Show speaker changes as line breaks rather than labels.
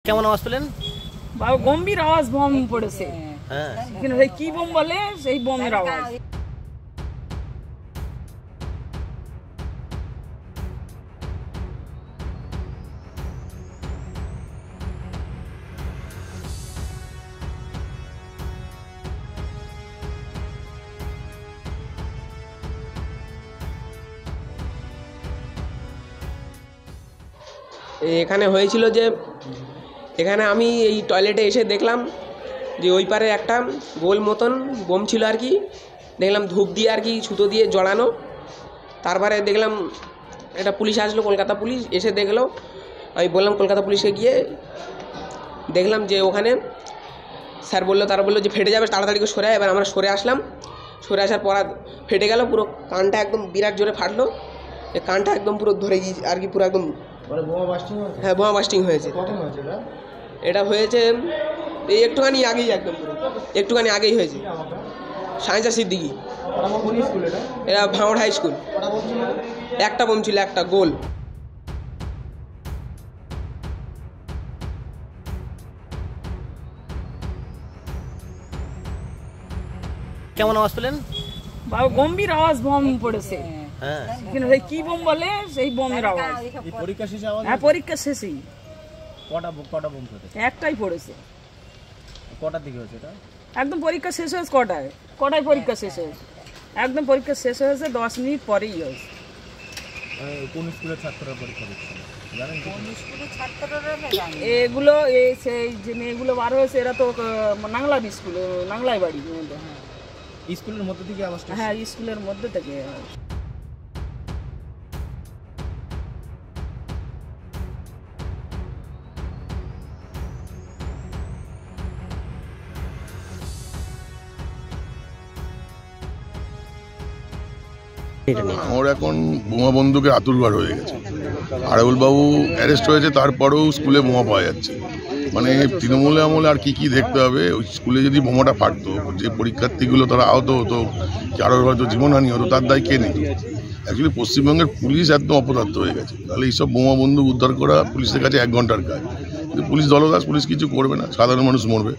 কেমন আওয়াজ পেলেন?
গম্ভীর আওয়াজ, বম পড়েছে।
হ্যাঁ,
কিন্তু কি বোম বলে, সেই বোমের আওয়াজ।
এখানে হয়েছিল যে এখানে আমি এই টয়লেটে এসে দেখলাম যে ওই পারে একটা গোল মতন বোম ছিল আর কি, দেখলাম ধূপ দিয়ে আর কি সুতো দিয়ে জড়ানো। তারপরে দেখলাম একটা পুলিশ আসলো, কলকাতা পুলিশ এসে দেখলো। আমি বললাম কলকাতা পুলিশকে গিয়ে দেখলাম যে ওখানে স্যার বললো, তারা বললো যে ফেটে যাবে, তাড়াতাড়ি করে সরে। এবার আমরা সরে আসলাম, সরে আসার পর ফেটে গেল, পুরো কানটা একদম বিরাট জোরে ফাটলো। এই কানটা একদম পুরো ধরে গিয়েছে আর কি, পুরো একদম। হ্যাঁ, বোমা বাস্টিং হয়েছে। এটা হয়েছে এই একটুখানি আগেই, একদম পুরো একটুখানি আগেই হয়েছে। সায়েন্সা সিদ্দিকি, এটা ভাঙড় হাই স্কুল। একটা বোম ছিল, একটা গোল।
কেমন আওয়াজ পেলেন?
গম্ভীর আওয়াজ, বম পড়েছে।
হ্যাঁ,
কিন্তু কি বোম বলে, সেই বোমের আওয়াজ।
পরীক্ষা শেষে আওয়াজ?
হ্যাঁ, পরীক্ষা শেষেই।
কটা বোম পড়েছে?
একটাই পড়েছে।
কটার দিকে হয়েছে এটা?
একদম পরীক্ষা শেষ হয়েছে। কটায় পরীক্ষা শেষ হয়েছে? একদম পরীক্ষা শেষ হয়েছে 10 মিনিট পরেই হয়েছে।
কোন স্কুলের ছাত্ররা পরীক্ষা দিচ্ছে জানেন?
এগুলো সেই যে মেয়েগুলো বার হয়েছে, এরা তো নাংলার স্কুল, নাংলায় বাড়ি।
স্কুলের মধ্যে থেকে আওয়াজটা?
হ্যাঁ, স্কুলের মধ্যে থেকে।
ওর এখন বোমা বন্দুকের আতুরঘর হয়ে গেছে। আরাবুল বাবু অ্যারেস্ট হয়েছে, তারপরেও স্কুলে বোমা পাওয়া যাচ্ছে। মানে তৃণমূলে আমলে আর কি দেখতে হবে। ওই স্কুলে যদি বোমাটা ফাটতো, যে পরীক্ষার্থীগুলো তারা আহত হতো, কারোর হয়তো জীবনহানি হতো, তার দায় কে নিত? অ্যাকচুয়ালি পশ্চিমবঙ্গের পুলিশ একদম অপদার্থ হয়ে গেছে। তাহলে এইসব বোমা বন্দুক উদ্ধার করা পুলিশের কাছে 1 ঘন্টার কাজ। কিন্তু পুলিশ দলদাস, পুলিশ কিছু করবে না, সাধারণ মানুষ মরবে।